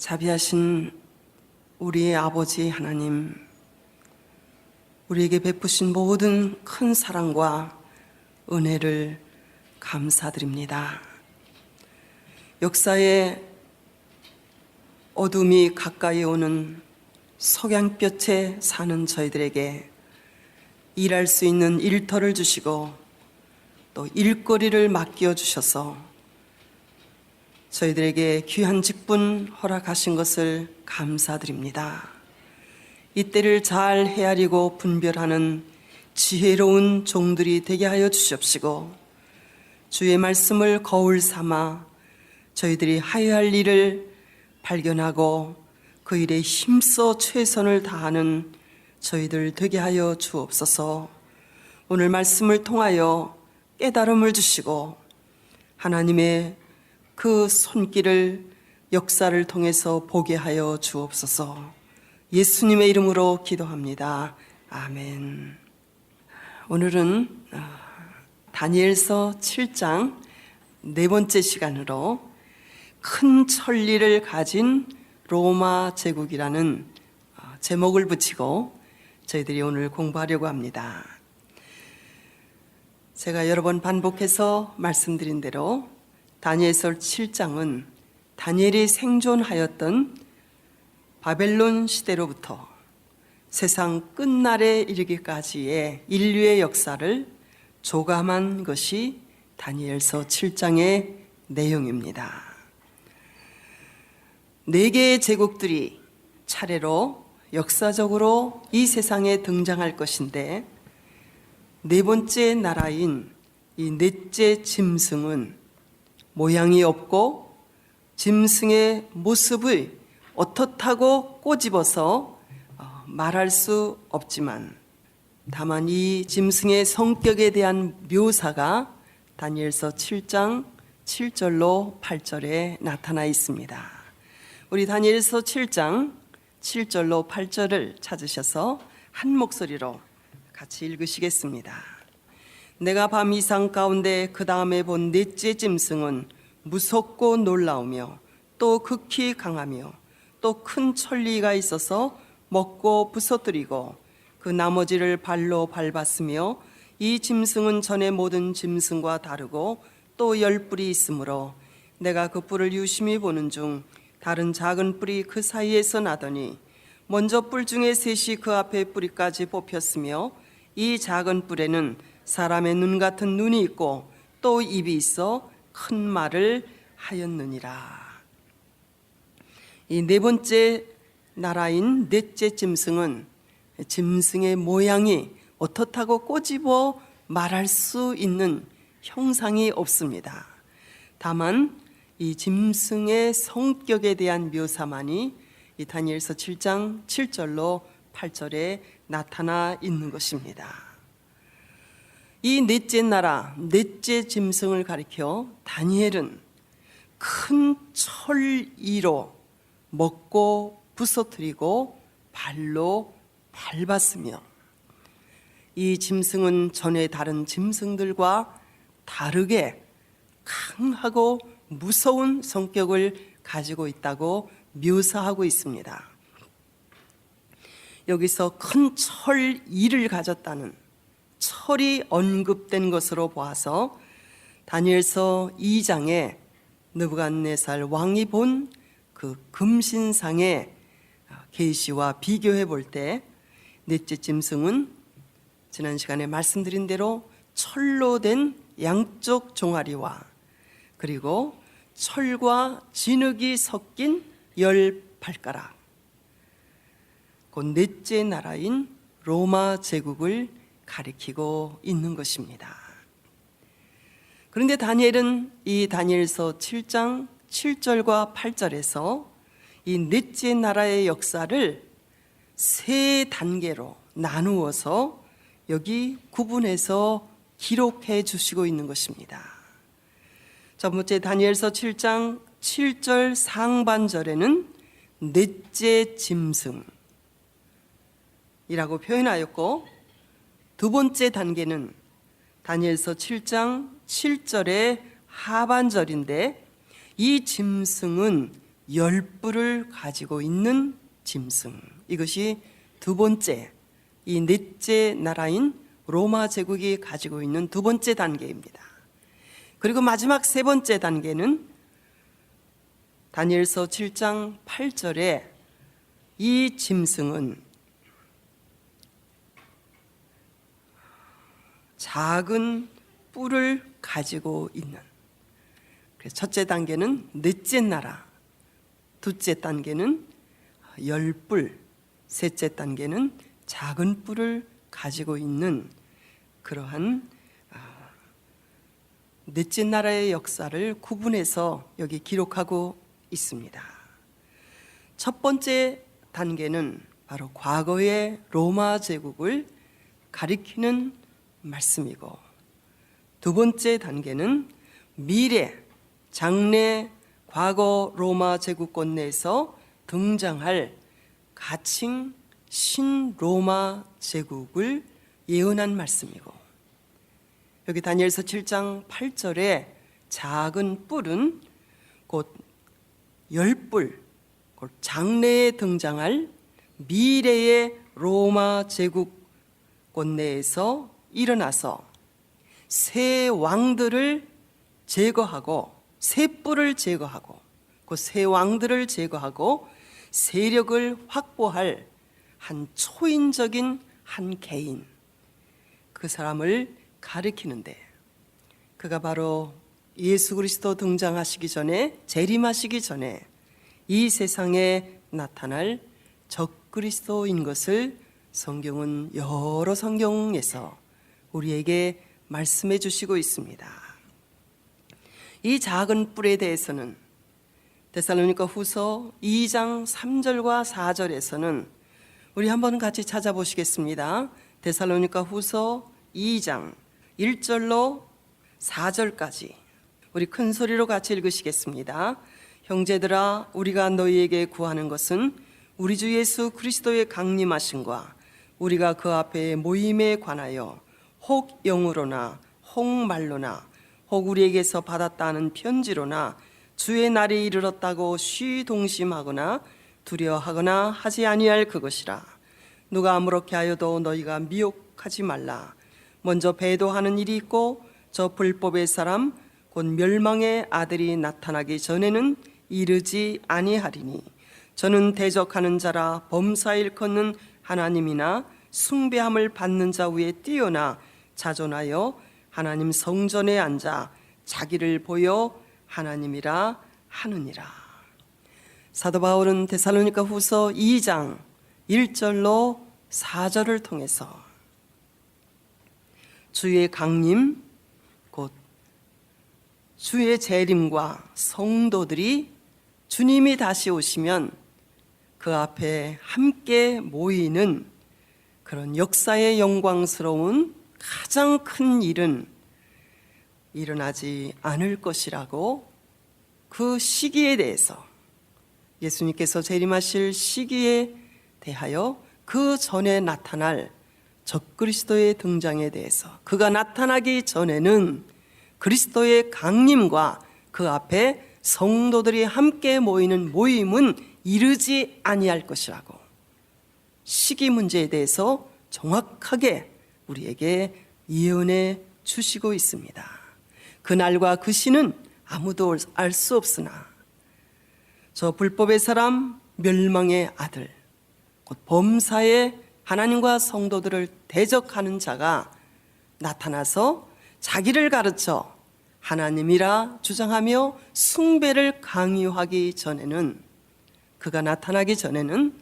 자비하신 우리의 아버지 하나님, 우리에게 베푸신 모든 큰 사랑과 은혜를 감사드립니다. 역사의 어둠이 가까이 오는 석양볕에 사는 저희들에게 일할 수 있는 일터를 주시고 또 일거리를 맡겨 주셔서 저희들에게 귀한 직분 허락하신 것을 감사드립니다. 이때를 잘 헤아리고 분별하는 지혜로운 종들이 되게 하여 주시옵시고, 주의 말씀을 거울 삼아 저희들이 하여야 할 일을 발견하고 그 일에 힘써 최선을 다하는 저희들 되게 하여 주옵소서. 오늘 말씀을 통하여 깨달음을 주시고 하나님의 그 손길을 역사를 통해서 보게 하여 주옵소서. 예수님의 이름으로 기도합니다. 아멘. 오늘은 다니엘서 7장 네 번째 시간으로 큰 천리를 가진 로마 제국이라는 제목을 붙이고 저희들이 오늘 공부하려고 합니다. 제가 여러 번 반복해서 말씀드린 대로 다니엘서 7장은 다니엘이 생존하였던 바벨론 시대로부터 세상 끝날에 이르기까지의 인류의 역사를 조감한 것이 다니엘서 7장의 내용입니다. 네 개의 제국들이 차례로 역사적으로 이 세상에 등장할 것인데, 네 번째 나라인 이 넷째 짐승은 모양이 없고 짐승의 모습을 어떻다고 꼬집어서 말할 수 없지만, 다만 이 짐승의 성격에 대한 묘사가 다니엘서 7장 7절로 8절에 나타나 있습니다. 우리 다니엘서 7장 7절로 8절을 찾으셔서 한 목소리로 같이 읽으시겠습니다. 내가 밤 이상 가운데 그 다음에 본 넷째 짐승은 무섭고 놀라우며 또 극히 강하며 또 큰 천리가 있어서 먹고 부서뜨리고 그 나머지를 발로 밟았으며, 이 짐승은 전의 모든 짐승과 다르고 또 10뿔이 있으므로 내가 그 뿔을 유심히 보는 중 다른 작은 뿔이 그 사이에서 나더니, 먼저 뿔 중에 셋이 그 앞에 뿌리까지 뽑혔으며, 이 작은 뿔에는 사람의 눈 같은 눈이 있고 또 입이 있어 큰 말을 하였느니라. 이 네 번째 나라인 넷째 짐승은 짐승의 모양이 어떻다고 꼬집어 말할 수 있는 형상이 없습니다. 다만 이 짐승의 성격에 대한 묘사만이 이 다니엘서 7장 7절로 8절에 나타나 있는 것입니다. 이 넷째 나라, 넷째 짐승을 가리켜 다니엘은 큰 철이로 먹고 부서뜨리고 발로 밟았으며, 이 짐승은 전에 다른 짐승들과 다르게 강하고 무서운 성격을 가지고 있다고 묘사하고 있습니다. 여기서 큰 철이를 가졌다는, 철이 언급된 것으로 보아서 다니엘서 2장에 느부갓네살 왕이 본 그 금신상의 계시와 비교해 볼 때, 넷째 짐승은 지난 시간에 말씀드린 대로 철로 된 양쪽 종아리와 그리고 철과 진흙이 섞인 10발가락, 그 넷째 나라인 로마 제국을 가리키고 있는 것입니다. 그런데 다니엘은 이 다니엘서 7장 7절과 8절에서 이 넷째 나라의 역사를 세 단계로 나누어서 여기 구분해서 기록해 주시고 있는 것입니다. 첫 번째 다니엘서 7장 7절 상반절에는 넷째 짐승이라고 표현하였고, 두 번째 단계는 다니엘서 7장 7절의 하반절인데, 이 짐승은 10뿔을 가지고 있는 짐승. 이것이 두 번째, 이 넷째 나라인 로마 제국이 가지고 있는 두 번째 단계입니다. 그리고 마지막 세 번째 단계는 다니엘서 7장 8절에 이 짐승은 작은 뿔을 가지고 있는, 그래서 첫째 단계는 넷째 나라, 둘째 단계는 10뿔, 셋째 단계는 작은 뿔을 가지고 있는 그러한 넷째 나라의 역사를 구분해서 여기 기록하고 있습니다. 첫 번째 단계는 바로 과거의 로마 제국을 가리키는 말씀이고, 두 번째 단계는 미래, 장래, 과거 로마 제국권 내에서 등장할 가칭 신로마 제국을 예언한 말씀이고, 여기 다니엘서 7장 8절에 작은 뿔은 곧 10뿔, 곧 장래에 등장할 미래의 로마 제국권 내에서 일어나서 새 왕들을 제거하고, 새 뿔을 제거하고, 그 새 왕들을 제거하고 세력을 확보할 한 초인적인 한 개인, 그 사람을 가리키는데, 그가 바로 예수 그리스도 등장하시기 전에, 재림하시기 전에 이 세상에 나타날 적그리스도인 것을 성경은 여러 성경에서 우리에게 말씀해 주시고 있습니다. 이 작은 뿔에 대해서는 데살로니가 후서 2장 3절과 4절에서는 우리 한번 같이 찾아보시겠습니다. 데살로니가 후서 2장 1절로 4절까지 우리 큰 소리로 같이 읽으시겠습니다. 형제들아, 우리가 너희에게 구하는 것은 우리 주 예수 그리스도의 강림하심과 우리가 그 앞에 모임에 관하여 혹 영으로나 혹 말로나 혹 우리에게서 받았다는 편지로나 주의 날이 이르렀다고 쉬동심하거나 두려워하거나 하지 아니할 그것이라. 누가 아무렇게 하여도 너희가 미혹하지 말라. 먼저 배도하는 일이 있고 저 불법의 사람 곧 멸망의 아들이 나타나기 전에는 이르지 아니하리니, 저는 대적하는 자라 범사 일컫는 하나님이나 숭배함을 받는 자 위에 뛰어나 자존하여 하나님 성전에 앉아 자기를 보여 하나님이라 하느니라. 사도 바울은 데살로니가 후서 2장 1절로 4절을 통해서 주의 강림, 곧 주의 재림과 성도들이 주님이 다시 오시면 그 앞에 함께 모이는 그런 역사의 영광스러운 가장 큰 일은 일어나지 않을 것이라고, 그 시기에 대해서, 예수님께서 재림하실 시기에 대하여 그 전에 나타날 적그리스도의 등장에 대해서, 그가 나타나기 전에는 그리스도의 강림과 그 앞에 성도들이 함께 모이는 모임은 이르지 아니할 것이라고, 시기 문제에 대해서 정확하게 우리에게 예언해 주시고 있습니다. 그날과 그 시는 아무도 알 수 없으나 저 불법의 사람, 멸망의 아들, 곧 범사의 하나님과 성도들을 대적하는 자가 나타나서 자기를 가르쳐 하나님이라 주장하며 숭배를 강요하기 전에는, 그가 나타나기 전에는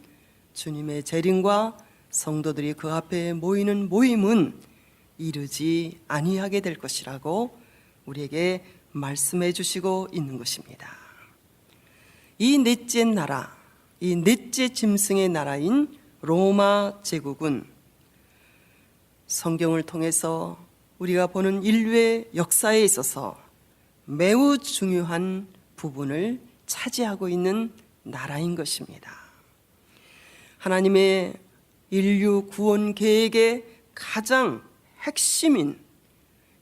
주님의 재림과 성도들이 그 앞에 모이는 모임은 이르지 아니하게 될 것이라고 우리에게 말씀해 주시고 있는 것입니다. 이 넷째 나라, 이 넷째 짐승의 나라인 로마 제국은 성경을 통해서 우리가 보는 인류의 역사에 있어서 매우 중요한 부분을 차지하고 있는 나라인 것입니다. 하나님의 인류 구원 계획의 가장 핵심인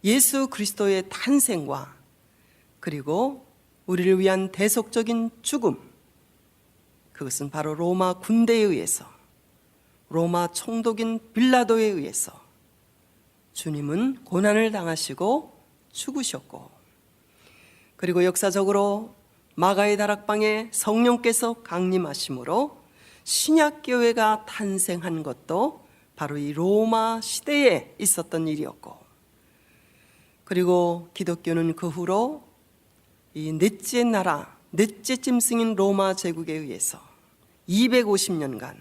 예수 그리스도의 탄생과, 그리고 우리를 위한 대속적인 죽음, 그것은 바로 로마 군대에 의해서, 로마 총독인 빌라도에 의해서 주님은 고난을 당하시고 죽으셨고, 그리고 역사적으로 마가의 다락방에 성령께서 강림하심으로 신약교회가 탄생한 것도 바로 이 로마 시대에 있었던 일이었고, 그리고 기독교는 그 후로 이 넷째 나라, 넷째 짐승인 로마 제국에 의해서 250년간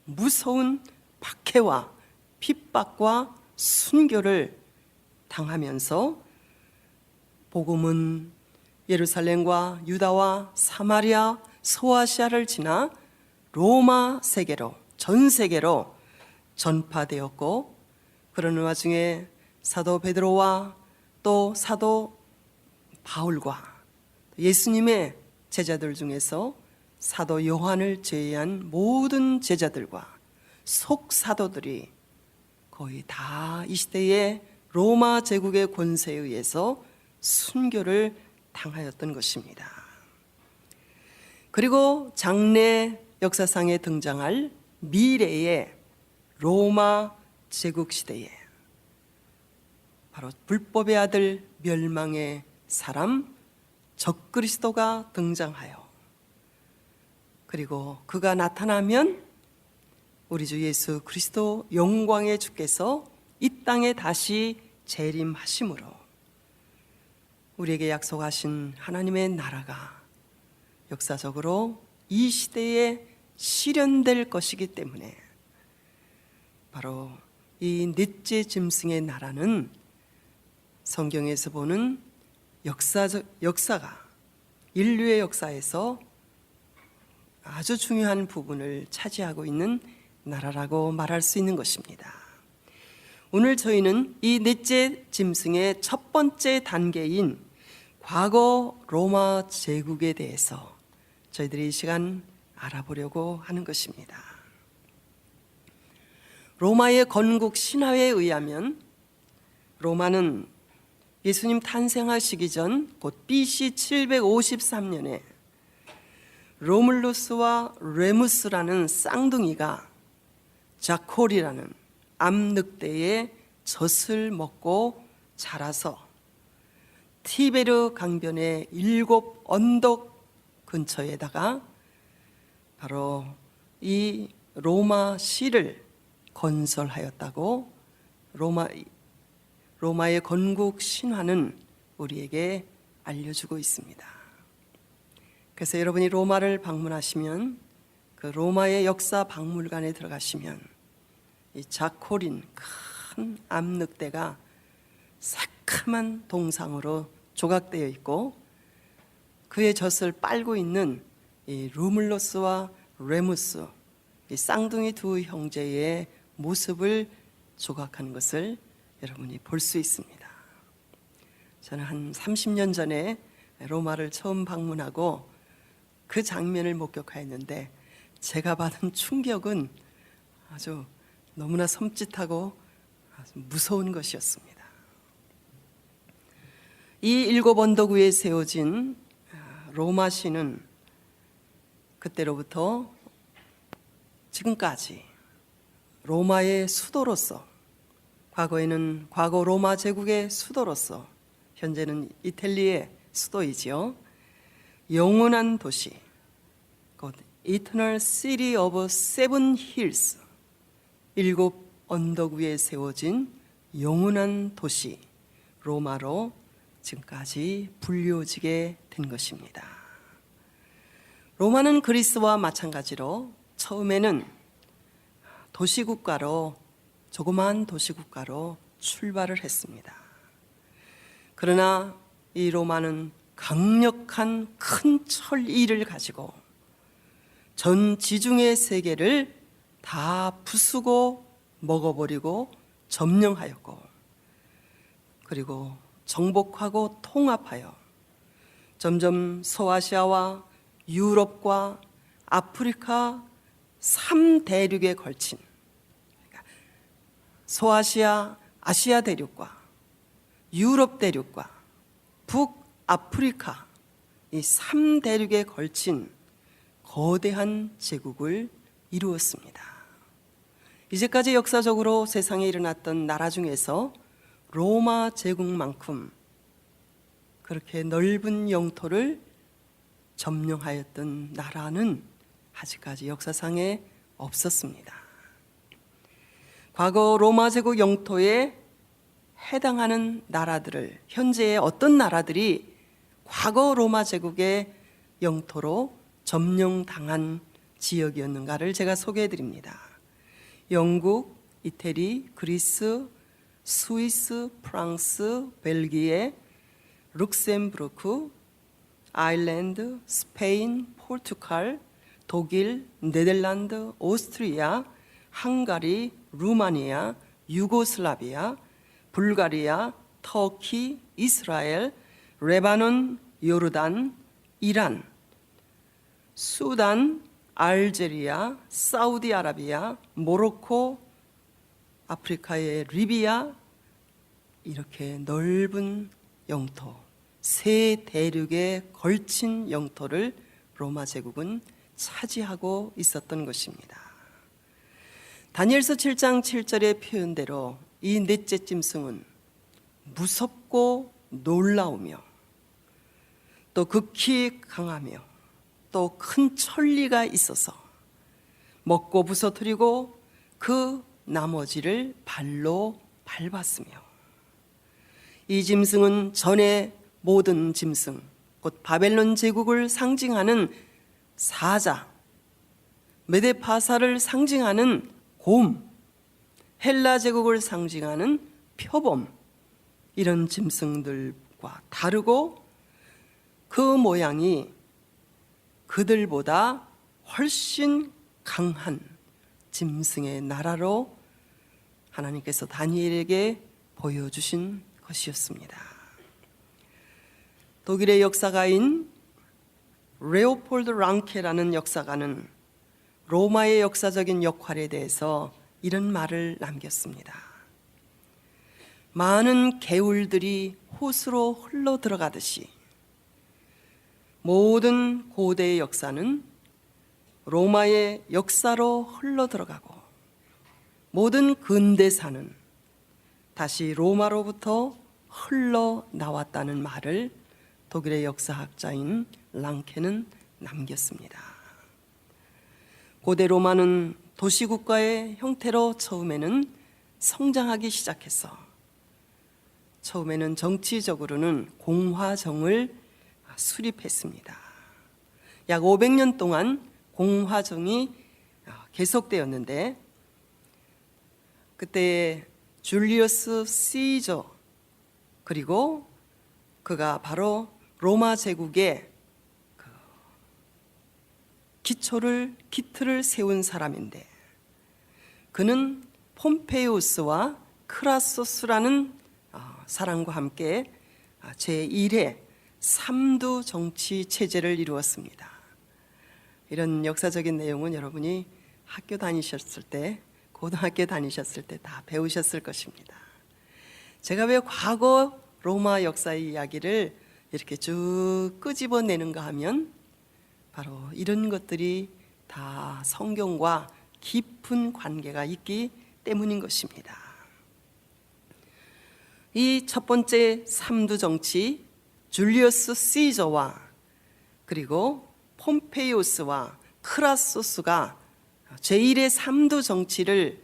무서운 박해와 핍박과 순교를 당하면서 복음은 예루살렘과 유다와 사마리아, 소아시아를 지나 로마 세계로, 전 세계로 전파되었고, 그러는 와중에 사도 베드로와 또 사도 바울과 예수님의 제자들 중에서 사도 요한을 제외한 모든 제자들과 속사도들이 거의 다 이 시대의 로마 제국의 권세에 의해서 순교를 당하였던 것입니다. 그리고 장래 역사상에 등장할 미래의 로마 제국 시대에 바로 불법의 아들 멸망의 사람 적그리스도가 등장하여, 그리고 그가 나타나면 우리 주 예수 그리스도 영광의 주께서 이 땅에 다시 재림하심으로 우리에게 약속하신 하나님의 나라가 역사적으로 이 시대에 실현될 것이기 때문에 바로 이 넷째 짐승의 나라는 성경에서 보는 역사가 인류의 역사에서 아주 중요한 부분을 차지하고 있는 나라라고 말할 수 있는 것입니다. 오늘 저희는 이 넷째 짐승의 첫 번째 단계인 과거 로마 제국에 대해서 저희들이 이 시간 알아보려고 하는 것입니다. 로마의 건국 신화에 의하면 로마는 예수님 탄생하시기 전 곧 BC 753년에 로물루스와 레무스라는 쌍둥이가 자콜이라는 암늑대의 젖을 먹고 자라서 티베르 강변의 7 언덕 근처에다가 바로 이 로마시를 건설하였다고 로마의 건국 신화는 우리에게 알려주고 있습니다. 그래서 여러분이 로마를 방문하시면 그 로마의 역사 박물관에 들어가시면 이 자콜인 큰 암늑대가 새카만 동상으로 조각되어 있고, 그의 젖을 빨고 있는 이 루물러스와 레무스, 이 쌍둥이 두 형제의 모습을 조각하는 것을 여러분이 볼 수 있습니다. 저는 한 30년 전에 로마를 처음 방문하고 그 장면을 목격하였는데 제가 받은 충격은 아주 너무나 섬찟하고 아주 무서운 것이었습니다. 이 7 언덕 위에 세워진 로마시는 그때로부터 지금까지 로마의 수도로서, 과거 로마 제국의 수도로서, 현재는 이탈리아의 수도이지요. 영원한 도시, 곧 Eternal City of Seven Hills, 7 언덕 위에 세워진 영원한 도시 로마로 지금까지 불리워지게 된 것입니다. 로마는 그리스와 마찬가지로 처음에는 조그마한 도시국가로 출발을 했습니다. 그러나 이 로마는 강력한 큰 철의를 가지고 전 지중해 세계를 다 부수고 먹어버리고 점령하였고, 그리고 정복하고 통합하여 점점 소아시아와 유럽과 아프리카 3대륙에 걸친, 소아시아, 아시아 대륙과 유럽 대륙과 북아프리카 이 3대륙에 걸친 거대한 제국을 이루었습니다. 이제까지 역사적으로 세상에 일어났던 나라 중에서 로마 제국만큼 그렇게 넓은 영토를 점령하였던 나라는 아직까지 역사상에 없었습니다. 과거 로마 제국 영토에 해당하는 나라들을, 현재의 어떤 나라들이 과거 로마 제국의 영토로 점령당한 지역이었는가를 제가 소개해 드립니다. 영국, 이태리, 그리스, 스위스, 프랑스, 벨기에, 룩셈부르크, 아일랜드, 스페인, 포르투갈, 독일, 네덜란드, 오스트리아, 헝가리, 루마니아, 유고슬라비아, 불가리아, 터키, 이스라엘, 레바논, 요르단, 이란, 수단, 알제리아, 사우디아라비아, 모로코, 아프리카의 리비아, 이렇게 넓은 영토, 세 대륙에 걸친 영토를 로마 제국은 차지하고 있었던 것입니다. 다니엘서 7장 7절의 표현대로 이 넷째 짐승은 무섭고 놀라우며 또 극히 강하며 또 큰 천리가 있어서 먹고 부서뜨리고 그 나머지를 발로 밟았으며, 이 짐승은 전의 모든 짐승, 곧 바벨론 제국을 상징하는 사자, 메데파사를 상징하는 곰, 헬라 제국을 상징하는 표범, 이런 짐승들과 다르고 그 모양이 그들보다 훨씬 강한 짐승의 나라로 하나님께서 다니엘에게 보여주신 것이었습니다. 독일의 역사가인 레오폴드 랑케라는 역사가는 로마의 역사적인 역할에 대해서 이런 말을 남겼습니다. 많은 개울들이 호수로 흘러 들어가듯이 모든 고대의 역사는 로마의 역사로 흘러 들어가고 모든 근대사는 다시 로마로부터 흘러나왔다는 말을 독일의 역사학자인 랑케는 남겼습니다. 고대 로마는 도시국가의 형태로 처음에는 성장하기 시작해서 처음에는 정치적으로는 공화정을 수립했습니다. 약 500년 동안 공화정이 계속되었는데, 그때 줄리어스 시저, 그리고 그가 바로 로마 제국의 기틀을 세운 사람인데, 그는 폼페이우스와 크라소스라는 사람과 함께 제1회 3두 정치 체제를 이루었습니다. 이런 역사적인 내용은 여러분이 학교 다니셨을 때, 고등학교 다니셨을 때 다 배우셨을 것입니다. 제가 왜 과거 로마 역사의 이야기를 이렇게 쭉 끄집어내는가 하면 바로 이런 것들이 다 성경과 깊은 관계가 있기 때문인 것입니다. 이 첫 번째 3두 정치, 줄리어스 시저와 그리고 폼페이우스와 크라소스가 제1의 3두 정치를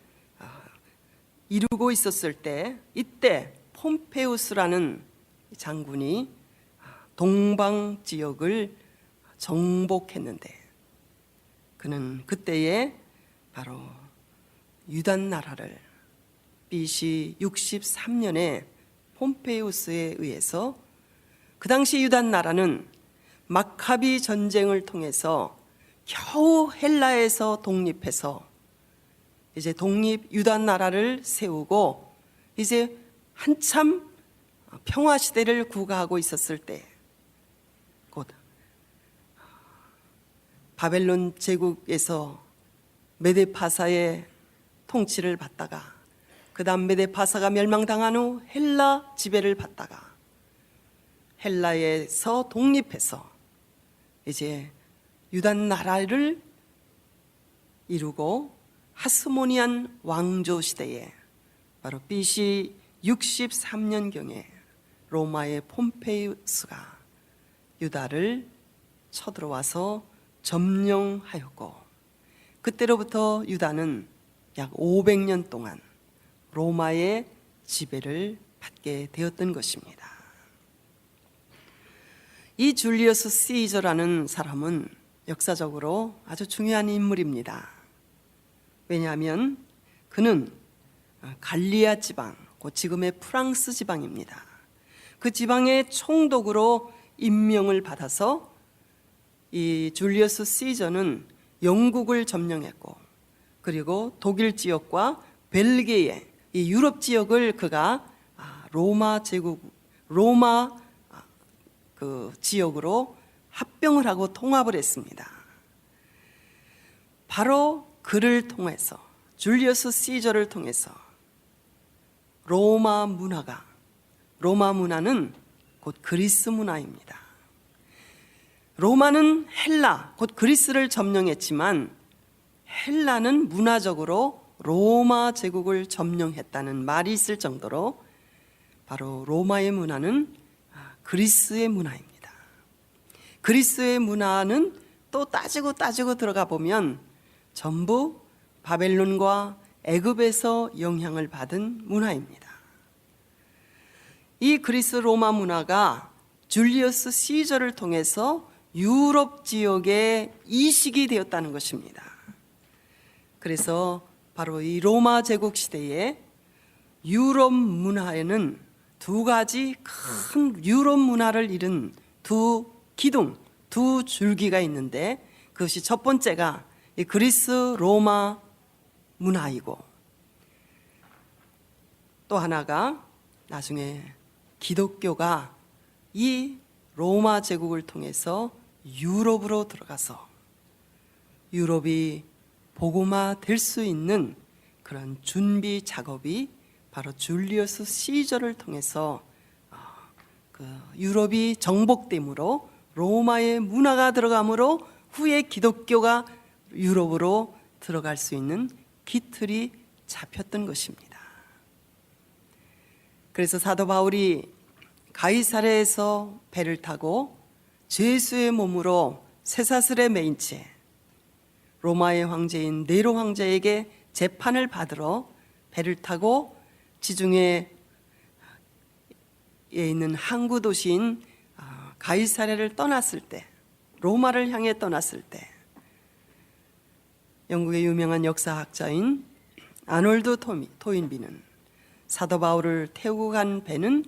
이루고 있었을 때, 이때 폼페이우스라는 장군이 동방 지역을 정복했는데, 그는 그때에 바로 유단 나라를 BC 63년에 폼페이우스에 의해서, 그 당시 유단 나라는 마카비 전쟁을 통해서 겨우 헬라에서 독립해서 이제 독립 유단 나라를 세우고 이제 한참 평화 시대를 구가하고 있었을 때, 곧 바벨론 제국에서 메데파사의 통치를 받다가, 그 다음 메데파사가 멸망당한 후 헬라 지배를 받다가 헬라에서 독립해서 이제 유다 나라를 이루고 하스모니안 왕조 시대에 바로 BC 63년경에 로마의 폼페이우스가 유다를 쳐들어와서 점령하였고, 그때로부터 유다는 약 500년 동안 로마의 지배를 받게 되었던 것입니다. 이 줄리어스 시저라는 사람은 역사적으로 아주 중요한 인물입니다. 왜냐하면 그는 갈리아 지방, 지금의 프랑스 지방입니다. 그 지방의 총독으로 임명을 받아서 이 줄리어스 시저는 영국을 점령했고, 그리고 독일 지역과 벨기에 이 유럽 지역을 그가 로마 그 지역으로 합병을 하고 통합을 했습니다. 바로 그를 통해서, 줄리어스 시저를 통해서 로마 문화는 곧 그리스 문화입니다. 로마는 헬라, 곧 그리스를 점령했지만 헬라는 문화적으로 로마 제국을 점령했다는 말이 있을 정도로 바로 로마의 문화는 그리스의 문화입니다. 그리스의 문화는 또 따지고 들어가 보면 전부 바벨론과 애굽에서 영향을 받은 문화입니다. 이 그리스 로마 문화가 줄리어스 시저를 통해서 유럽 지역에 이식이 되었다는 것입니다. 그래서 바로 이 로마 제국 시대에 유럽 문화에는 두 가지 큰 유럽 문화를 이룬 두 기둥, 두 줄기가 있는데, 그것이 첫 번째가 이 그리스 로마 문화이고, 또 하나가 나중에 기독교가 이 로마 제국을 통해서 유럽으로 들어가서 유럽이 복음화 될 수 있는 그런 준비 작업이 바로 줄리어스 시저를 통해서 그 유럽이 정복됨으로 로마의 문화가 들어가므로 후에 기독교가 유럽으로 들어갈 수 있는 기틀이 잡혔던 것입니다. 그래서 사도 바울이 가이사랴에서 배를 타고 죄수의 몸으로 쇠사슬에 매인 채 로마의 황제인 네로 황제에게 재판을 받으러 배를 타고 지중해에 있는 항구 도시인 가이사랴를 떠났을 때, 로마를 향해 떠났을 때, 영국의 유명한 역사학자인 아놀드 토인비는 사도 바울을 태우고 간 배는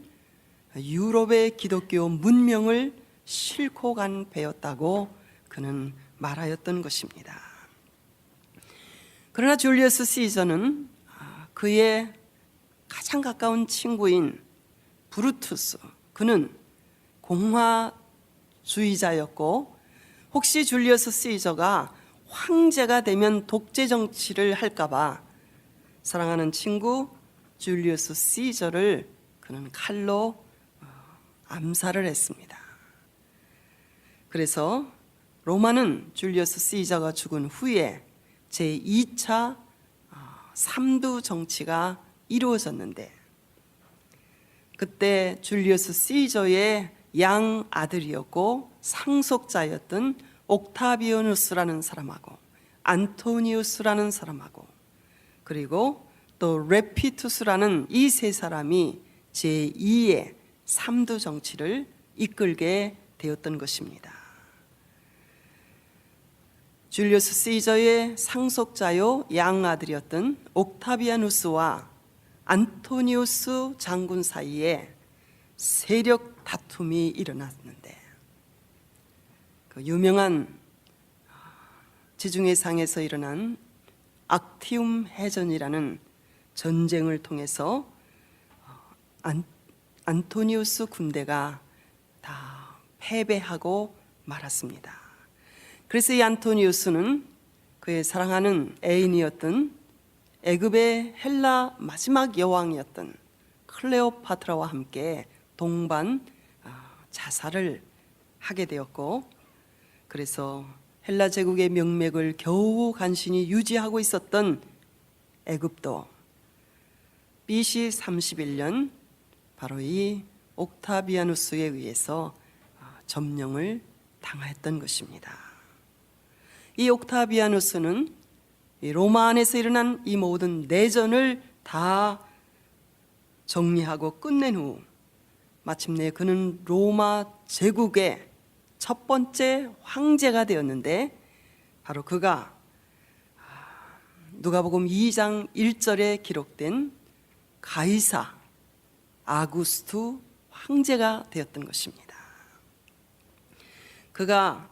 유럽의 기독교 문명을 싣고 간 배였다고 그는 말하였던 것입니다. 그러나 줄리어스 시저는 그의 가장 가까운 친구인 브루투스, 그는 공화주의자였고, 혹시 줄리어스 시저가 황제가 되면 독재 정치를 할까봐 사랑하는 친구 줄리어스 시저를 그는 칼로 암살을 했습니다. 그래서 로마는 줄리어스 시저가 죽은 후에 제2차 삼두 정치가 이루어졌는데, 그때 줄리어스 시저의 양 아들이었고 상속자였던 옥타비아누스라는 사람하고 안토니우스라는 사람하고 그리고 또 레피투스라는 이 세 사람이 제2의 삼두 정치를 이끌게 되었던 것입니다. 줄리어스 시저의 상속자요 양아들이었던 옥타비아누스와 안토니우스 장군 사이에 세력 다툼이 일어났는데, 그 유명한 지중해상에서 일어난 악티움 해전이라는 전쟁을 통해서 안토니우스 군대가 다 패배하고 말았습니다. 그래서 이 안토니우스는 그의 사랑하는 애인이었던 애굽의 헬라 마지막 여왕이었던 클레오파트라와 함께 동반 자살을 하게 되었고, 그래서 헬라 제국의 명맥을 겨우 간신히 유지하고 있었던 애굽도 BC 31년 바로 이 옥타비아누스에 의해서 점령을 당하였던 것입니다. 이 옥타비아누스는 로마 안에서 일어난 이 모든 내전을 다 정리하고 끝낸 후 마침내 그는 로마 제국의 첫 번째 황제가 되었는데, 바로 그가 누가복음 2장 1절에 기록된 가이사 아구스투 황제가 되었던 것입니다. 그가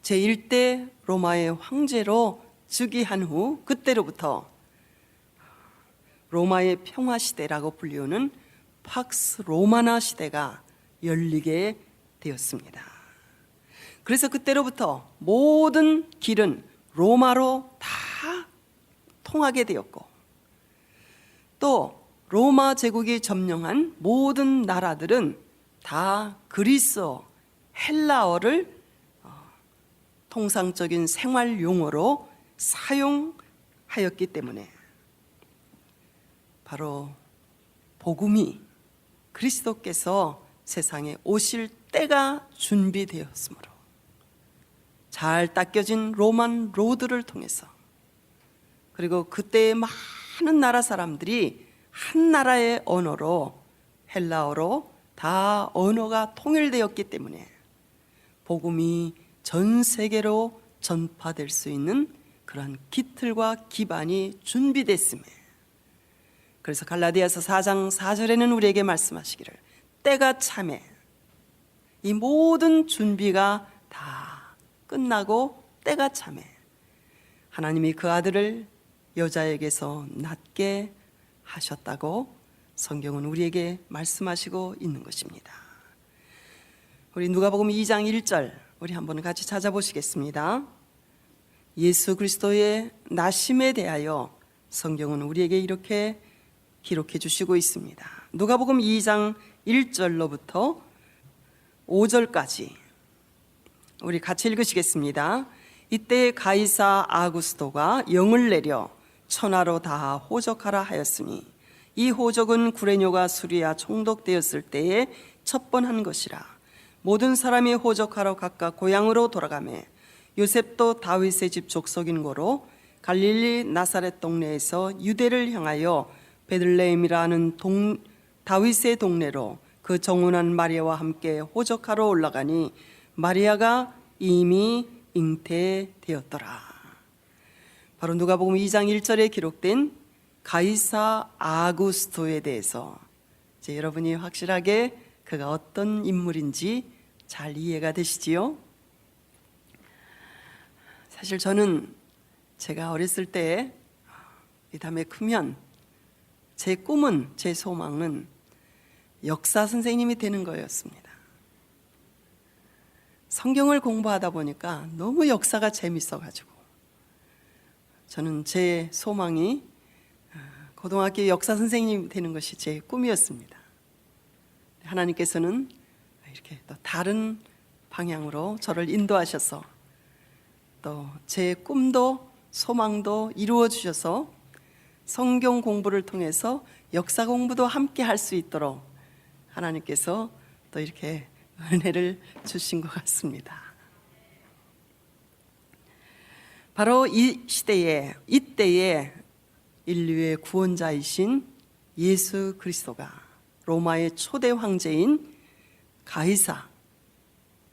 제1대 로마의 황제로 즉위한 후 그때로부터 로마의 평화시대라고 불리우는 팍스 로마나 시대가 열리게 되었습니다. 그래서 그때로부터 모든 길은 로마로 다 통하게 되었고, 또 로마 제국이 점령한 모든 나라들은 다 그리스어, 헬라어를 통상적인 생활 용어로 사용하였기 때문에 바로 복음이 그리스도께서 세상에 오실 때가 준비되었으므로 잘 닦여진 로만 로드를 통해서, 그리고 그때의 많은 나라 사람들이 한 나라의 언어로, 헬라어로 다 언어가 통일되었기 때문에 복음이 전 세계로 전파될 수 있는 그러한 기틀과 기반이 준비됐음에, 그래서 갈라디아서 4장 4절에는 우리에게 말씀하시기를 때가 참에 이 모든 준비가 다 끝나고 때가 참에 하나님이 그 아들을 여자에게서 낳게 하셨다고 성경은 우리에게 말씀하시고 있는 것입니다. 우리 누가복음 2장 1절 우리 한번 같이 찾아보시겠습니다. 예수 그리스도의 나심에 대하여 성경은 우리에게 이렇게 기록해 주시고 있습니다. 누가복음 2장 1절로부터 5절까지 우리 같이 읽으시겠습니다. 이때 가이사 아구스도가 영을 내려 천하로 다 호적하라 하였으니 이 호적은 구레뇨가 수리아 총독되었을 때에 첩번한 것이라. 모든 사람이 호적하러 각각 고향으로 돌아가매 요셉도 다윗의 집 족속인 고로 갈릴리 나사렛 동네에서 유대를 향하여 베들레헴이라 하는 다윗의 동네로 그 정혼한 마리아와 함께 호적하러 올라가니 마리아가 이미 잉태되었더라. 바로 누가복음 2장 1절에 기록된 가이사 아구스토에 대해서 이제 여러분이 확실하게 그가 어떤 인물인지 잘 이해가 되시지요? 사실 저는 제가 어렸을 때 이 다음에 크면 제 꿈은, 제 소망은 역사 선생님이 되는 거였습니다. 성경을 공부하다 보니까 너무 역사가 재밌어가지고 저는 제 소망이 고등학교 역사 선생님이 되는 것이 제 꿈이었습니다. 하나님께서는 이렇게 또 다른 방향으로 저를 인도하셔서 또 제 꿈도 소망도 이루어 주셔서 성경 공부를 통해서 역사 공부도 함께 할 수 있도록 하나님께서 또 이렇게 은혜를 주신 것 같습니다. 바로 이 시대에, 이때에 인류의 구원자이신 예수 그리스도가 로마의 초대 황제인 가이사,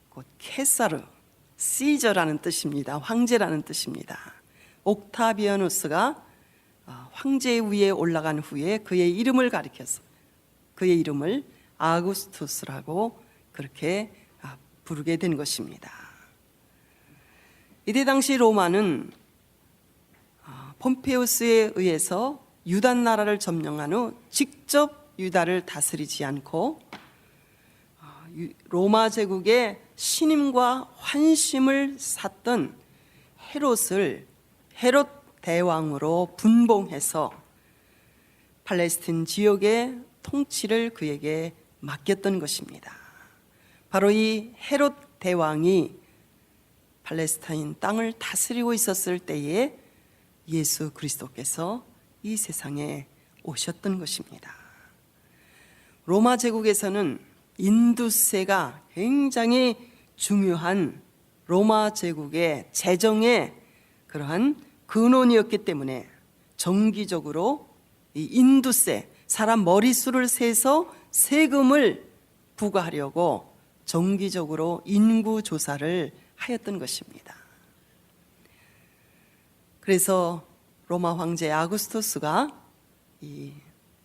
곧 케사르, 시저라는 뜻입니다. 황제라는 뜻입니다. 옥타비아누스가 황제 위에 올라간 후에 그의 이름을 가리켜서 그의 이름을 아구스투스라고 그렇게 부르게 된 것입니다. 이때 당시 로마는 폼페우스에 의해서 유다 나라를 점령한 후 직접 유다를 다스리지 않고 로마 제국의 신임과 환심을 샀던 헤롯 대왕으로 분봉해서 팔레스틴 지역의 통치를 그에게 맡겼던 것입니다. 바로 이 헤롯 대왕이 팔레스타인 땅을 다스리고 있었을 때에 예수 그리스도께서 이 세상에 오셨던 것입니다. 로마 제국에서는 인두세가 굉장히 중요한 로마 제국의 재정의 그러한 근원이었기 때문에 정기적으로 이 인두세, 사람 머릿수를 세서 세금을 부과하려고 정기적으로 인구 조사를 하였던 것입니다. 그래서 로마 황제 아구스토스가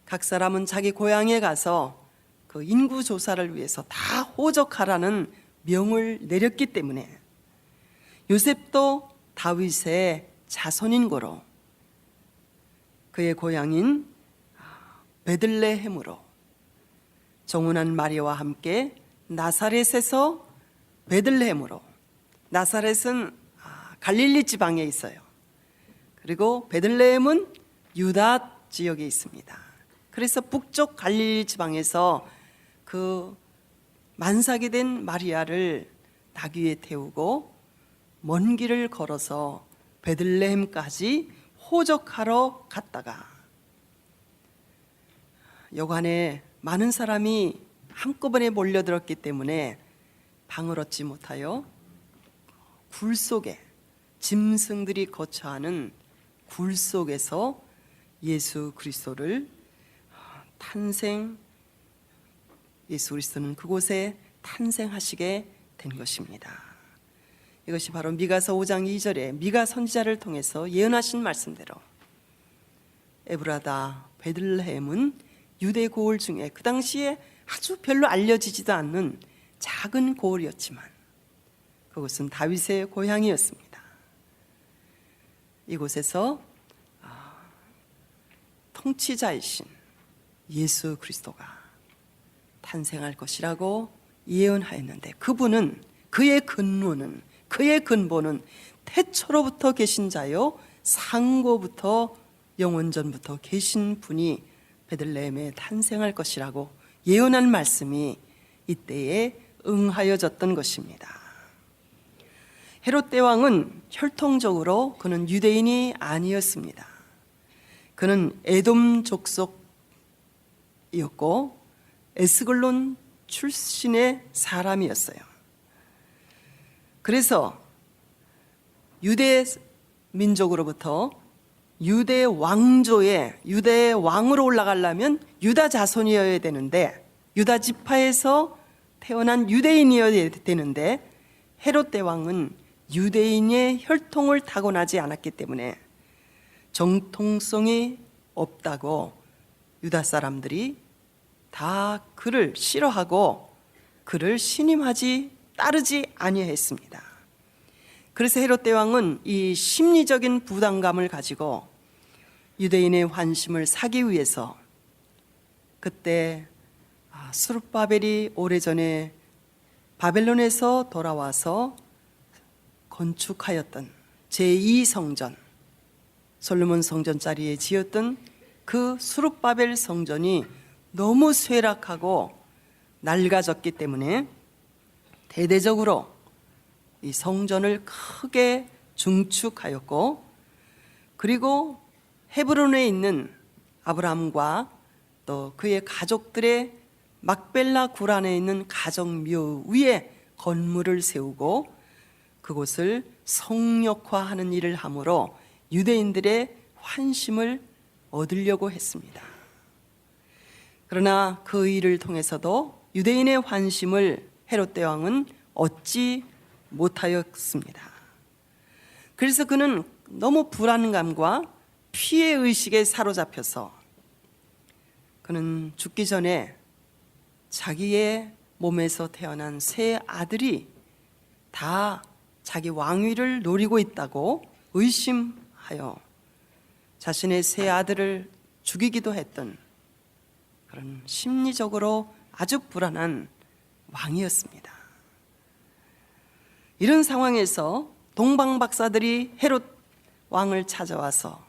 각 사람은 자기 고향에 가서 그 인구 조사를 위해서 다 호적하라는 명을 내렸기 때문에 요셉도 다윗의 자손인 고로 그의 고향인 베들레헴으로 정운한 마리아와 함께 나사렛에서 베들레헴으로, 나사렛은 갈릴리 지방에 있어요. 그리고 베들레헴은 유다 지역에 있습니다. 그래서 북쪽 갈릴리 지방에서 그 만삭이 된 마리아를 나귀에 태우고 먼 길을 걸어서 베들레헴까지 호적하러 갔다가 여관에 많은 사람이 한꺼번에 몰려들었기 때문에 방을 얻지 못하여 굴 속에, 짐승들이 거처하는 굴 속에서 예수 그리스도를 예수 그리스도는 그곳에 탄생하시게 된 것입니다. 이것이 바로 미가서 5장 2절에 미가 선지자를 통해서 예언하신 말씀대로 에브라다 베들레헴은 유대 고을 중에 그 당시에 아주 별로 알려지지도 않는 작은 고을이었지만 그곳은 다윗의 고향이었습니다. 이곳에서 통치자이신 예수 그리스도가 탄생할 것이라고 예언하였는데 그분은, 그의 근원은, 그의 근본은 태초로부터 계신 자요 상고부터 영원전부터 계신 분이 베들레헴에 탄생할 것이라고 예언한 말씀이 이때에 응하여졌던 것입니다. 헤롯 대왕은 혈통적으로 그는 유대인이 아니었습니다. 그는 에돔 족속이었고 에스글론 출신의 사람이었어요. 그래서 유대 민족으로부터 유대 왕조에, 유대의 왕으로 올라가려면 유다 자손이어야 되는데, 유다 지파에서 태어난 유대인이어야 되는데 헤롯 대왕은 유대인의 혈통을 타고나지 않았기 때문에 정통성이 없다고 유다 사람들이 다 그를 싫어하고 그를 신임하지 따르지 아니했습니다. 그래서 헤롯 대왕은 이 심리적인 부담감을 가지고 유대인의 환심을 사기 위해서 그때 스룹바벨이 오래전에 바벨론에서 돌아와서 건축하였던 제2성전, 솔로몬 성전 자리에 지었던 그 스룹바벨 성전이 너무 쇠락하고 낡아졌기 때문에 대대적으로 이 성전을 크게 중축하였고, 그리고 헤브론에 있는 아브라함과 또 그의 가족들의 막벨라 굴 안에 있는 가정묘 위에 건물을 세우고 그곳을 성역화하는 일을 함으로 유대인들의 환심을 얻으려고 했습니다. 그러나 그 일을 통해서도 유대인의 환심을 헤롯 대왕은 얻지 못하였습니다. 그래서 그는 너무 불안감과 피해의식에 사로잡혀서 그는 죽기 전에 자기의 몸에서 태어난 세 아들이 다 자기 왕위를 노리고 있다고 의심하여 자신의 세 아들을 죽이기도 했던 그런 심리적으로 아주 불안한 왕이었습니다. 이런 상황에서 동방 박사들이 헤롯 왕을 찾아와서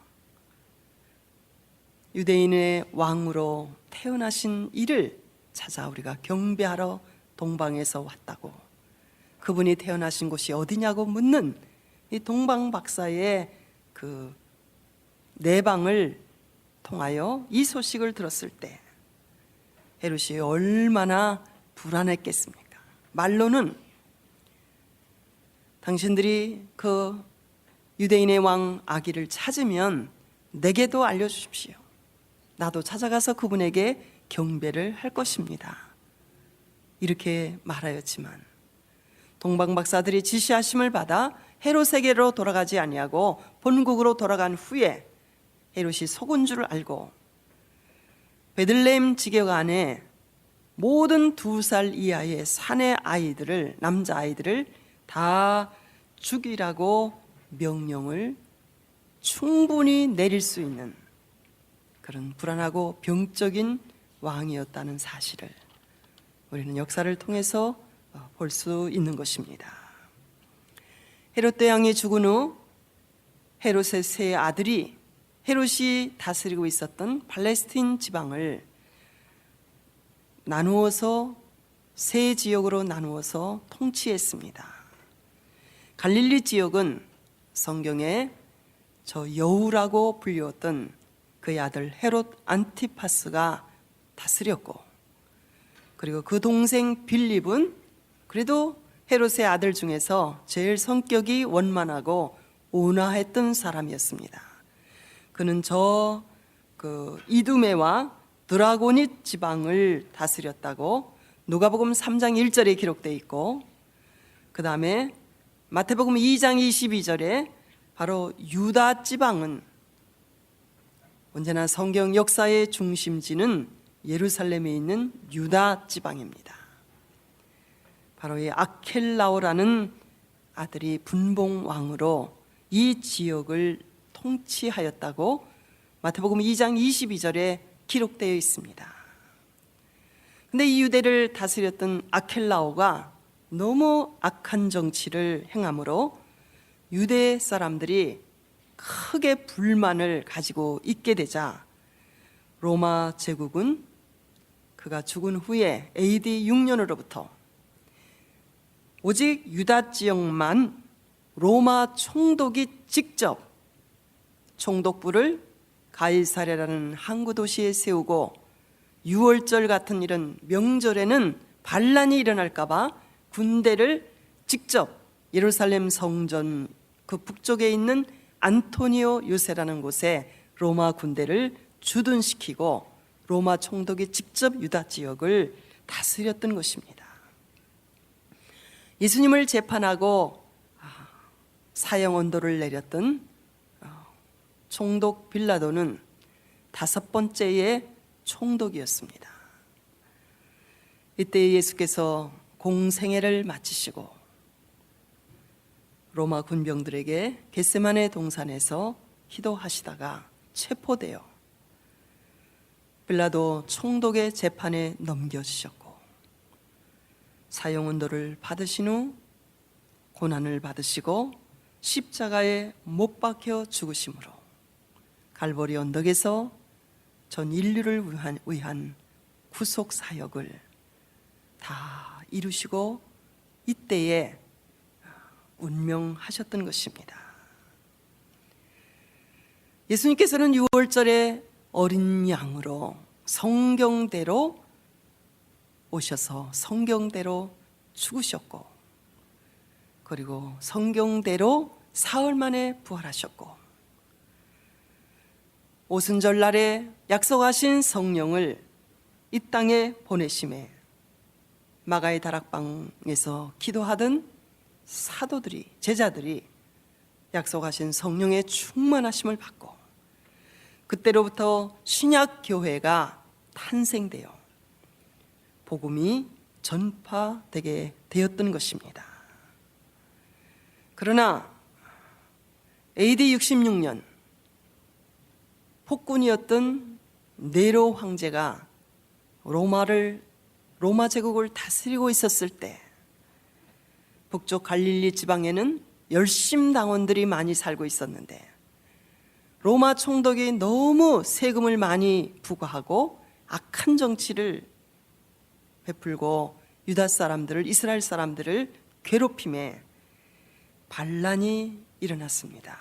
유대인의 왕으로 태어나신 이를 찾아 우리가 경배하러 동방에서 왔다고, 그분이 태어나신 곳이 어디냐고 묻는 이 동방 박사의 그 내방을 통하여 이 소식을 들었을 때 헤롯이 얼마나 불안했겠습니까? 말로는 당신들이 그 유대인의 왕 아기를 찾으면 내게도 알려주십시오. 나도 찾아가서 그분에게 경배를 할 것입니다. 이렇게 말하였지만 동방 박사들이 지시하심을 받아 헤롯에게로 돌아가지 아니하고 본국으로 돌아간 후에 헤롯이 속은 줄 알고 베들레헴 지역 안에 모든 2살 이하의 사내 아이들을, 남자 아이들을 다 죽이라고 명령을 충분히 내릴 수 있는 그런 불안하고 병적인 왕이었다는 사실을 우리는 역사를 통해서 볼 수 있는 것입니다. 헤롯 대왕이 죽은 후 헤롯의 세 아들이 헤롯이 다스리고 있었던 팔레스틴 지방을 나누어서 세 지역으로 나누어서 통치했습니다. 갈릴리 지역은 성경에 저 여우라고 불리웠던 그의 아들 헤롯 안티파스가 다스렸고, 그리고 그 동생 빌립은 그래도 헤롯의 아들 중에서 제일 성격이 원만하고 온화했던 사람이었습니다. 그는 이두메와 드라고닛 지방을 다스렸다고 누가복음 3장 1절에 기록되어 있고, 그 다음에 마태복음 2장 22절에 바로 유다 지방은, 언제나 성경 역사의 중심지는 예루살렘에 있는 유다 지방입니다. 바로 이 아켈라오라는 아들이 분봉왕으로 이 지역을 통치하였다고 마태복음 2장 22절에 기록되어 있습니다. 근데 이 유대를 다스렸던 아켈라오가 너무 악한 정치를 행함으로 유대 사람들이 크게 불만을 가지고 있게 되자 로마 제국은 그가 죽은 후에 AD 6년으로부터 오직 유다 지역만 로마 총독이 직접 총독부를 가이사랴라는 항구 도시에 세우고 6월절 같은 이런 명절에는 반란이 일어날까 봐 군대를 직접 예루살렘 성전 그 북쪽에 있는 안토니오 요새라는 곳에 로마 군대를 주둔시키고 로마 총독이 직접 유다 지역을 다스렸던 것입니다. 예수님을 재판하고 사형 언도를 내렸던 총독 빌라도는 5번째의 총독이었습니다. 이때 예수께서 공생애를 마치시고 로마 군병들에게 겟세마네 동산에서 기도하시다가 체포되어 빌라도 총독의 재판에 넘겨지셨고, 사형 언도를 받으신 후 고난을 받으시고 십자가에 못 박혀 죽으심으로 갈보리 언덕에서 전 인류를 위한 구속 사역을 다 이루시고 이때에 운명하셨던 것입니다. 예수님께서는 6월절에 어린 양으로 성경대로 오셔서 성경대로 죽으셨고, 그리고 성경대로 사흘 만에 부활하셨고, 오순절날에 약속하신 성령을 이 땅에 보내심에 마가의 다락방에서 기도하던 사도들이, 제자들이 약속하신 성령의 충만하심을 받고 그때로부터 신약 교회가 탄생되어 복음이 전파되게 되었던 것입니다. 그러나 AD 66년 폭군이었던 네로 황제가 로마 제국을 다스리고 있었을 때 북쪽 갈릴리 지방에는 열심당원들이 많이 살고 있었는데 로마 총독이 너무 세금을 많이 부과하고 악한 정치를 베풀고 유다 사람들을, 이스라엘 사람들을 괴롭힘에 반란이 일어났습니다.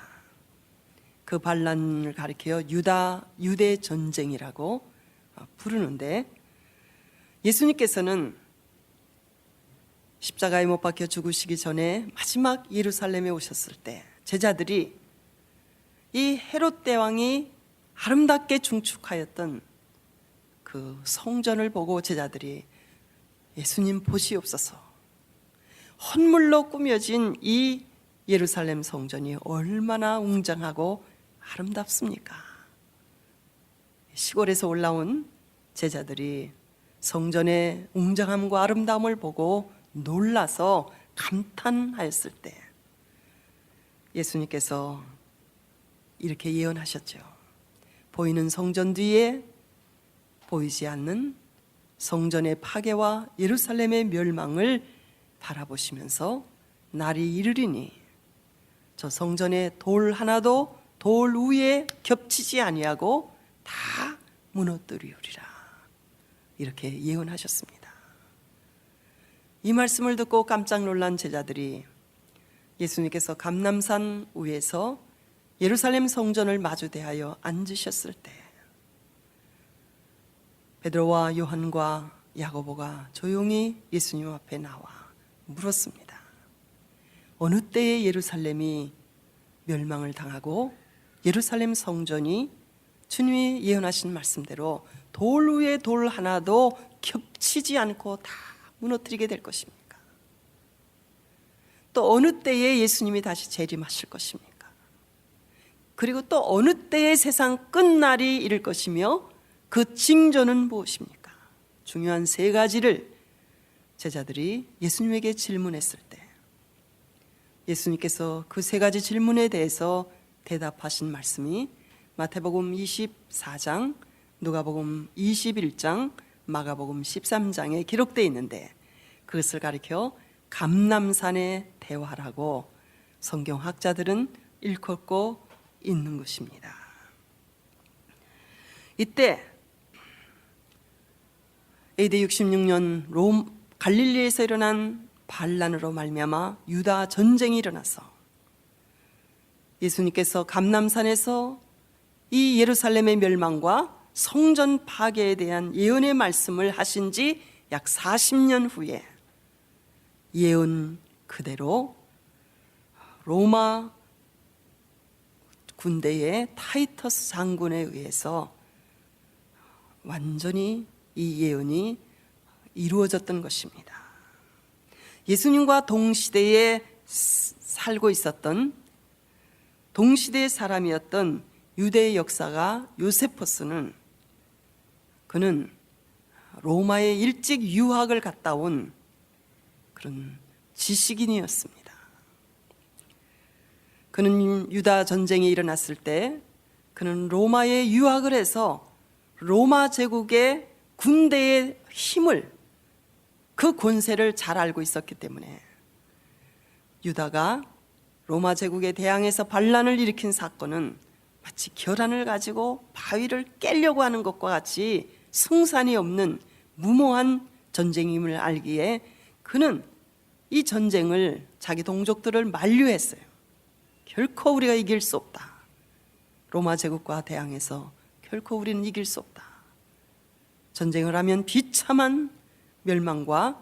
그 반란을 가리켜 유대 전쟁이라고 부르는데, 예수님께서는 십자가에 못 박혀 죽으시기 전에 마지막 예루살렘에 오셨을 때 제자들이 이 헤롯 대왕이 아름답게 중축하였던 그 성전을 보고 제자들이 예수님 보시옵소서, 헌물로 꾸며진 이 예루살렘 성전이 얼마나 웅장하고 아름답습니까? 시골에서 올라온 제자들이 성전의 웅장함과 아름다움을 보고 놀라서 감탄하였을 때 예수님께서 이렇게 예언하셨죠. 보이는 성전 뒤에 보이지 않는 성전의 파괴와 예루살렘의 멸망을 바라보시면서 날이 이르리니 저 성전의 돌 하나도 돌 위에 겹치지 아니하고 다 무너뜨리우리라, 이렇게 예언하셨습니다. 이 말씀을 듣고 깜짝 놀란 제자들이 예수님께서 감람산 위에서 예루살렘 성전을 마주 대하여 앉으셨을 때 베드로와 요한과 야고보가 조용히 예수님 앞에 나와 물었습니다. 어느 때에 예루살렘이 멸망을 당하고 예루살렘 성전이 주님이 예언하신 말씀대로 돌 위에 돌 하나도 겹치지 않고 다 무너뜨리게 될 것입니까? 또 어느 때에 예수님이 다시 재림하실 것입니까? 그리고 또 어느 때에 세상 끝날이 이를 것이며 그 징조는 무엇입니까? 중요한 세 가지를 제자들이 예수님에게 질문했을 때 예수님께서 그 세 가지 질문에 대해서 대답하신 말씀이 마태복음 24장, 누가복음 21장, 마가복음 13장에 기록되어 있는데, 그것을 가리켜 감람산의 대화라고 성경학자들은 일컫고 있는 것입니다. 이때 AD 66년 갈릴리에서 일어난 반란으로 말미암아 유다 전쟁이 일어나서 예수님께서 감람산에서 이 예루살렘의 멸망과 성전 파괴에 대한 예언의 말씀을 하신 지 약 40년 후에 예언 그대로 로마 군대의 타이터스 장군에 의해서 완전히 이 예언이 이루어졌던 것입니다. 예수님과 동시대에 살고 있었던 동시대의 사람이었던 유대의 역사가 요세포스는, 그는 로마에 일찍 유학을 갔다 온 그런 지식인이었습니다. 그는 유다 전쟁이 일어났을 때 그는 로마에 유학을 해서 로마 제국의 군대의 힘을, 그 권세를 잘 알고 있었기 때문에 유다가 로마 제국에 대항해서 반란을 일으킨 사건은 마치 결함을 가지고 바위를 깨려고 하는 것과 같이 승산이 없는 무모한 전쟁임을 알기에 그는 이 전쟁을 자기 동족들을 만류했어요. 결코 우리가 이길 수 없다. 로마 제국과 대항해서 결코 우리는 이길 수 없다. 전쟁을 하면 비참한 멸망과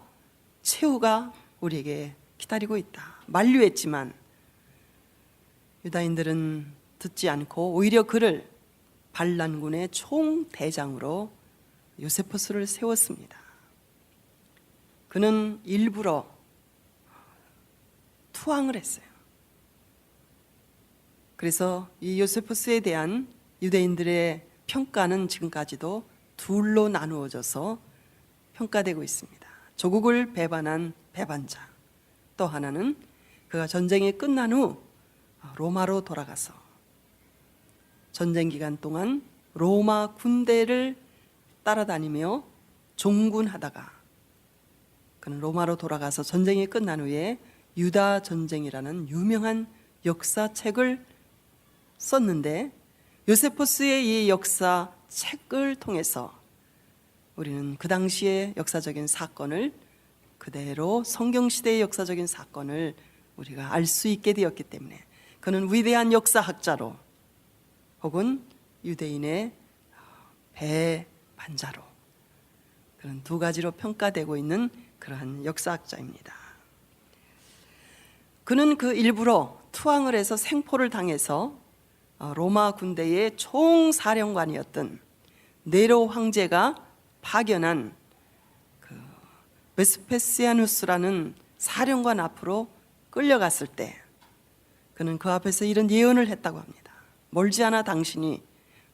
최후가 우리에게 기다리고 있다. 만류했지만 유다인들은 듣지 않고 오히려 그를 반란군의 총대장으로 요세포스를 세웠습니다. 그는 일부러 투항을 했어요. 그래서 이 요세포스에 대한 유대인들의 평가는 지금까지도 둘로 나누어져서 평가되고 있습니다. 조국을 배반한 배반자, 또 하나는 그가 전쟁이 끝난 후 로마로 돌아가서 전쟁 기간 동안 로마 군대를 따라다니며 종군하다가 그는 로마로 돌아가서 전쟁이 끝난 후에 유다 전쟁이라는 유명한 역사책을 썼는데, 요세포스의 이 역사책을 통해서 우리는 그 당시의 역사적인 사건을 그대로 성경시대의 역사적인 사건을 우리가 알 수 있게 되었기 때문에 그는 위대한 역사학자로 혹은 유대인의 배반자로 그런 두 가지로 평가되고 있는 그러한 역사학자입니다. 그는 그 일부러 투항을 해서 생포를 당해서 로마 군대의 총사령관이었던 네로 황제가 파견한 그 베스페시아누스라는 사령관 앞으로 끌려갔을 때 그는 그 앞에서 이런 예언을 했다고 합니다. 멀지 않아 당신이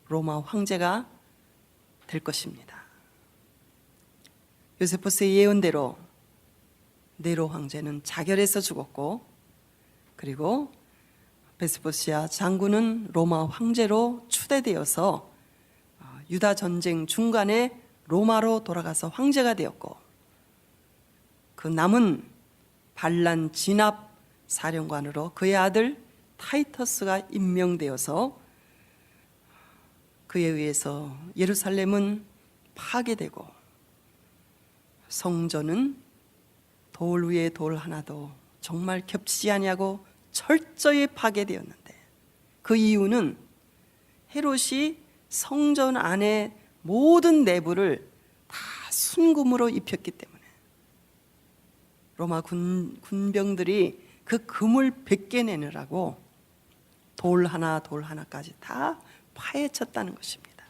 로마 황제가 될 것입니다. 요세포스의 예언대로 네로 황제는 자결해서 죽었고, 그리고 베스포시아 장군은 로마 황제로 추대되어서 유다 전쟁 중간에 로마로 돌아가서 황제가 되었고, 그 남은 반란 진압 사령관으로 그의 아들 타이터스가 임명되어서 그에 의해서 예루살렘은 파괴되고 성전은 돌 위에 돌 하나도 정말 겹치지 아니하고 철저히 파괴되었는데, 그 이유는 헤롯이 성전 안에 모든 내부를 다 순금으로 입혔기 때문에 로마 군병들이 그 금을 벗겨내느라고 돌 하나까지 다 파헤쳤다는 것입니다.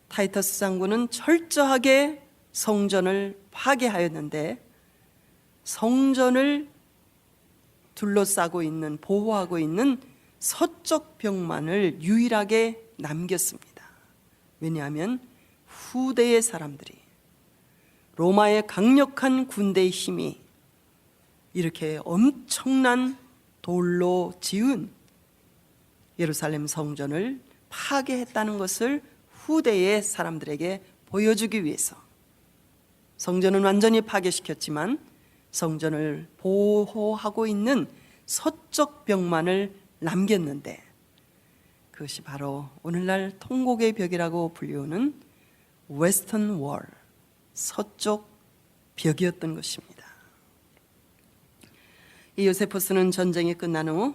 타이터스 장군은 철저하게 성전을 파괴하였는데, 성전을 둘러싸고 있는, 보호하고 있는 서쪽 벽만을 유일하게 남겼습니다. 왜냐하면 후대의 사람들이 로마의 강력한 군대의 힘이 이렇게 엄청난 돌로 지은 예루살렘 성전을 파괴했다는 것을 후대의 사람들에게 보여주기 위해서 성전은 완전히 파괴시켰지만 성전을 보호하고 있는 서쪽 벽만을 남겼는데, 그것이 바로 오늘날 통곡의 벽이라고 불리우는 웨스턴 월, 서쪽 벽이었던 것입니다. 이 요세포스는 전쟁이 끝난 후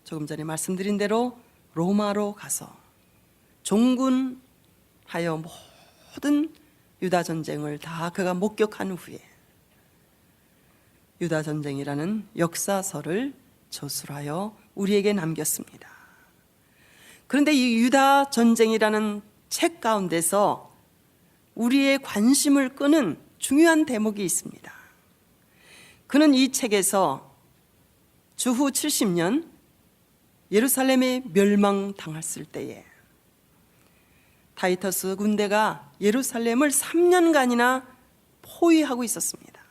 조금 전에 말씀드린 대로 로마로 가서 종군하여 모든 유다 전쟁을 다 그가 목격한 후에 유다 전쟁이라는 역사서를 저술하여 우리에게 남겼습니다. 그런데 이 유다 전쟁이라는 책 가운데서 우리의 관심을 끄는 중요한 대목이 있습니다. 그는 이 책에서 주후 70년 예루살렘이 멸망당했을 때에 타이터스 군대가 예루살렘을 3년간이나 포위하고 있었습니다.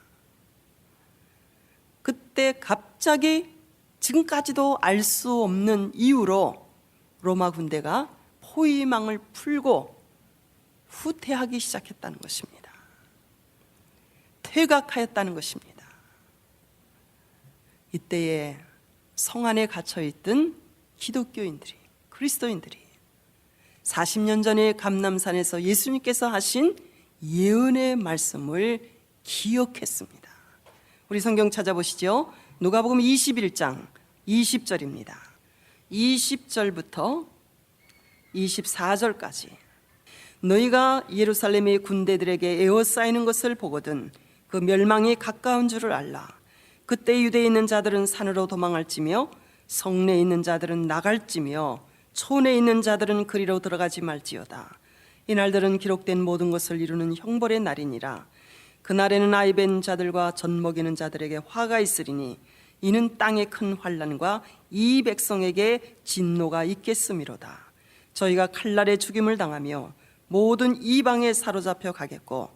그때 갑자기 지금까지도 알 수 없는 이유로 로마 군대가 포위망을 풀고 후퇴하기 시작했다는 것입니다. 퇴각하였다는 것입니다. 이때에 성 안에 갇혀있던 기독교인들이, 그리스도인들이 40년 전에 감람산에서 예수님께서 하신 예언의 말씀을 기억했습니다. 우리 성경 찾아보시죠. 누가복음 21장 20절입니다. 20절부터 24절까지. 너희가 예루살렘의 군대들에게 에워싸이는 것을 보거든 그 멸망이 가까운 줄을 알라. 그때 유대에 있는 자들은 산으로 도망할지며 성내에 있는 자들은 나갈지며 촌에 있는 자들은 그리로 들어가지 말지어다. 이날들은 기록된 모든 것을 이루는 형벌의 날이니라. 그날에는 아이 벤 자들과 젖 먹이는 자들에게 화가 있으리니 이는 땅의 큰 환난과 이 백성에게 진노가 있겠음이로다. 저희가 칼날에 죽임을 당하며 모든 이방에 사로잡혀 가겠고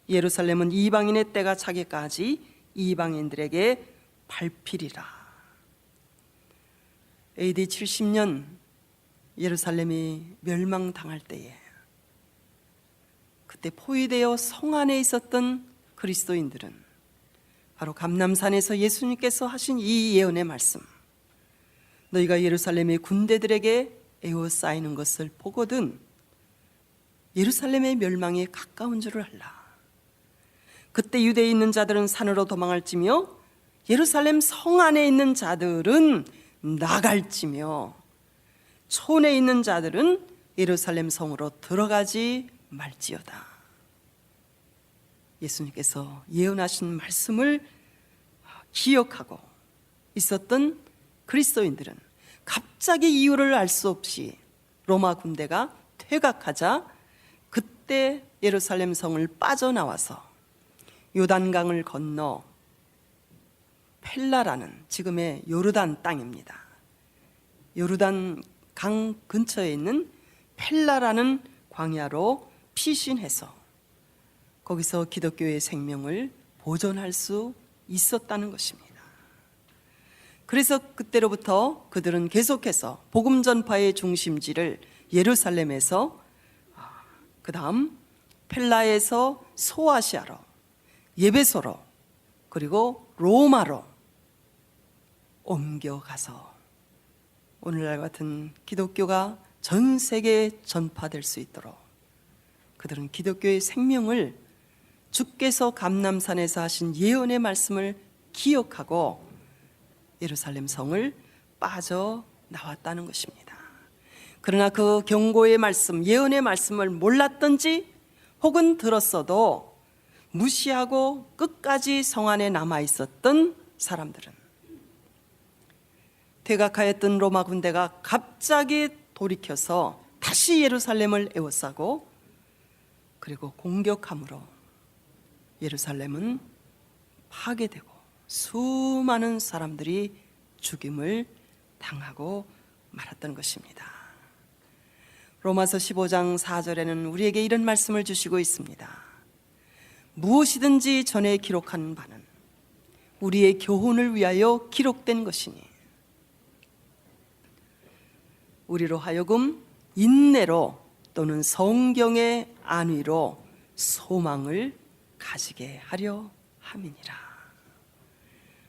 예루살렘은 이방인의 때가 차기까지 이방인들에게 밟히리라. AD 70년 예루살렘이 멸망당할 때에 그때 포위되어 성 안에 있었던 그리스도인들은 바로 감람산에서 예수님께서 하신 이 예언의 말씀, 너희가 예루살렘의 군대들에게 에워싸이는 것을 보거든 예루살렘의 멸망이 가까운 줄을 알라. 그때 유대에 있는 자들은 산으로 도망할지며 예루살렘 성 안에 있는 자들은 나갈지며 촌에 있는 자들은 예루살렘 성으로 들어가지 말지어다. 예수님께서 예언하신 말씀을 기억하고 있었던 그리스도인들은 갑자기 이유를 알 수 없이 로마 군대가 퇴각하자 그때 예루살렘 성을 빠져나와서 요단강을 건너 펠라라는 지금의 요르단 땅입니다. 요르단 강 근처에 있는 펠라라는 광야로 피신해서 거기서 기독교의 생명을 보존할 수 있었다는 것입니다. 그래서 그때로부터 그들은 계속해서 복음 전파의 중심지를 예루살렘에서 그 다음 펠라에서 소아시아로, 예베소로, 그리고 로마로 옮겨가서 오늘날 같은 기독교가 전 세계에 전파될 수 있도록 그들은 기독교의 생명을 주께서 감람산에서 하신 예언의 말씀을 기억하고 예루살렘 성을 빠져나왔다는 것입니다. 그러나 그 경고의 말씀, 예언의 말씀을 몰랐던지 혹은 들었어도 무시하고 끝까지 성 안에 남아 있었던 사람들은 퇴각하였던 로마 군대가 갑자기 돌이켜서 다시 예루살렘을 에워싸고 그리고 공격함으로 예루살렘은 파괴되고 수많은 사람들이 죽임을 당하고 말았던 것입니다. 로마서 15장 4절에는 우리에게 이런 말씀을 주시고 있습니다. 무엇이든지 전에 기록한 바는 우리의 교훈을 위하여 기록된 것이니 우리로 하여금 인내로 또는 성경의 안위로 소망을 가지게 하려 함이니라.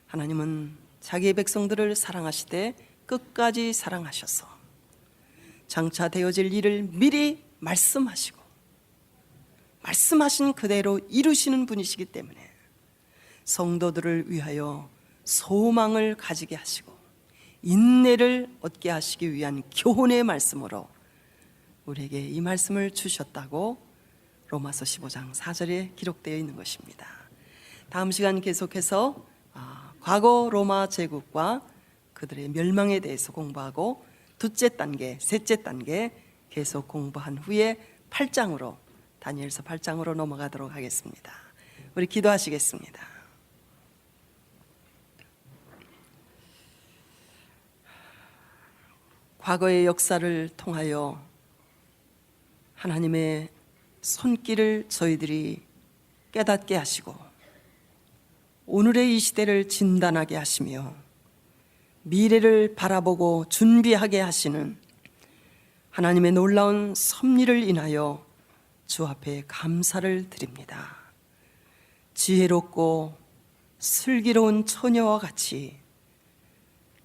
하나님은 자기의 백성들을 사랑하시되 끝까지 사랑하셔서 장차 되어질 일을 미리 말씀하시고 말씀하신 그대로 이루시는 분이시기 때문에 성도들을 위하여 소망을 가지게 하시고 인내를 얻게 하시기 위한 교훈의 말씀으로 우리에게 이 말씀을 주셨다고 로마서 15장 4절에 기록되어 있는 것입니다. 다음 시간 계속해서 과거 로마 제국과 그들의 멸망에 대해서 공부하고 둘째 단계, 셋째 단계 계속 공부한 후에 8장으로 다니엘서 8장으로 넘어가도록 하겠습니다. 우리 기도하시겠습니다. 과거의 역사를 통하여 하나님의 손길을 저희들이 깨닫게 하시고 오늘의 이 시대를 진단하게 하시며 미래를 바라보고 준비하게 하시는 하나님의 놀라운 섭리를 인하여 주 앞에 감사를 드립니다. 지혜롭고 슬기로운 처녀와 같이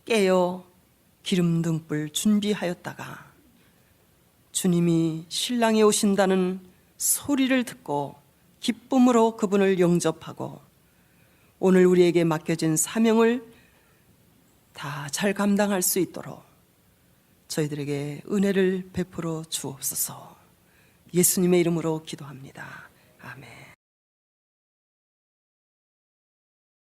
깨어 기름 등불 준비하였다가 주님이 신랑이 오신다는 소리를 듣고 기쁨으로 그분을 영접하고 오늘 우리에게 맡겨진 사명을 다 잘 감당할 수 있도록 저희들에게 은혜를 베풀어 주옵소서. 예수님의 이름으로 기도합니다. 아멘.